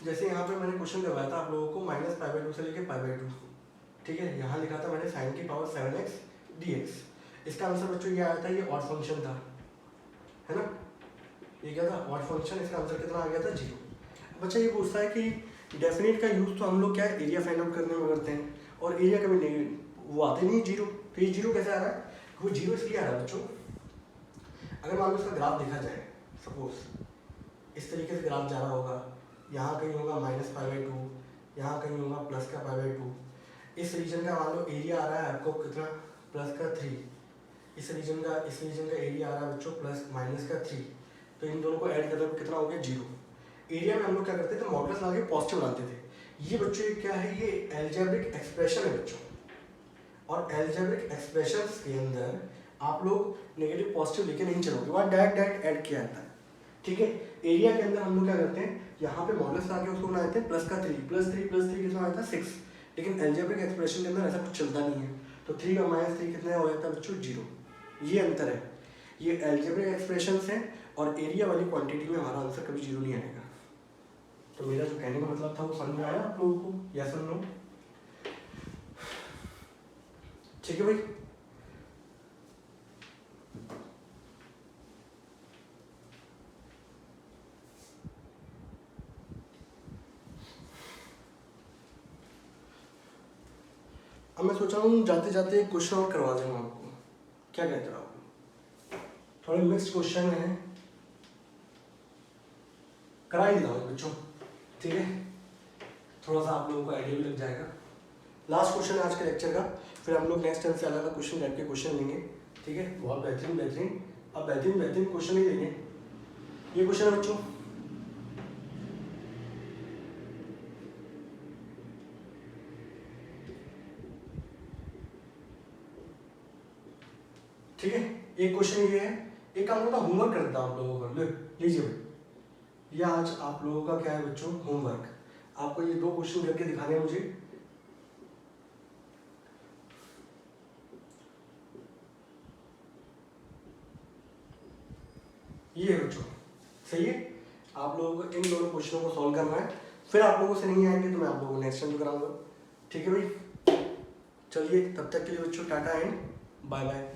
जैसे यहाँ पे मैंने क्वेश्चन करवाया था आप लोगों को माइनस पाई बाई 2 से लेके पाई बाई 2। ठीक है, यहाँ लिखा था मैंने साइन की पावर 7x dx। इसका आंसर बच्चों ये आया था, ये ऑड फंक्शन था, है ना, ये क्या था, ऑड फंक्शन। इसका आंसर कितना आ गया था, 0। बच्चा ये पूछता है कि डेफिनेट का यूज तो हम लोग क्या है, एरिया फाइंड आउट करने में करते हैं, और एरिया कभी नहीं वो आते नहीं 0, तो ये 0 कैसे आ रहा है, वो 0 इसलिए आ रहा है बच्चों, अगर मान लो इसका ग्राफ देखा जाए, सपोज इस तरीके से ग्राफ जा रहा होगा, यहाँ कहीं होगा माइनस पाई बाई 2, यहाँ कहीं होगा प्लस का पाई बाई 2, इस रीजन का मान लो एरिया आ रहा है आपको कितना, प्लस का 3, इस रीजन का एरिया आ रहा है बच्चों प्लस माइनस का 3, तो इन दोनों को ऐड करने पर कितना हो गया 0। एरिया में हम लोग क्या करते थे, मॉडुलस लगा के पॉजिटिव बनाते थे। ये बच्चों ये क्या है, ये एल्जेब्रिक एक्सप्रेशन है बच्चों, और एल्जेब्रिक एक्सप्रेशंस के अंदर आप लोग नेगेटिव पॉजिटिव लेके नहीं चलोगे, वहाँ डायरेक्ट ऐड किया जाता है। ठीक है, एरिया के अंदर हम लोग क्या करते हैं, यहाँ पे मॉडुलस लगा के उसको बना देते हैं प्लस का 3 प्लस 3 कितना आता है 6, लेकिन एल्जेब्रिक एक्सप्रेशन के अंदर ऐसा कुछ चलता नहीं है, तो 3 का -3 कितना हो जाता है बच्चों 0। ये अंतर है, ये एल्जेब्रिक एक्सप्रेशंस है, और एरिया वाली क्वांटिटी में हमारा आंसर कभी 0 नहीं आएगा। तो मेरा जो कहने का मतलब था वो समझ में आया आप लोगों को, यस और नो? ठीक है भाई। अब मैं सोच रहा हूँ जाते जाते एक क्वेश्चन और करवा दूंगा आपको, क्या कहते हो आप? थोड़े मिक्स्ड क्वेश्चन है, करा ही दो बच्चों, ठीक है, थोड़ा सा आप लोगों को आइडिया भी लग जाएगा। लास्ट क्वेश्चन है आज के लेक्चर का, फिर हम लोग नेक्स्ट टाइम से अलग अलग क्वेश्चन टाइप के क्वेश्चन लेंगे, ठीक है। बहुत बेहतरीन अब बेहतरीन क्वेश्चन ही लेंगे। ये क्वेश्चन है बच्चों, ठीक है। एक क्वेश्चन ये है, एक काम करता होमवर्क कर देता हूँ आप लोगों को, लीजिए भाई, ये आज आप लोगों का क्या है बच्चों, होमवर्क। आपको ये 2 क्वेश्चन करके दिखाने हैं मुझे। ये है बच्चों, सही है। आप लोगों को इन दोनों क्वेश्चनों को सॉल्व करना है, फिर आप लोगों से नहीं आएंगे तो मैं आप लोगों को नेक्स्ट टाइम कराऊंगा, ठीक है भाई। चलिए तब तक के लिए बच्चों टाटा एंड बाय बाय।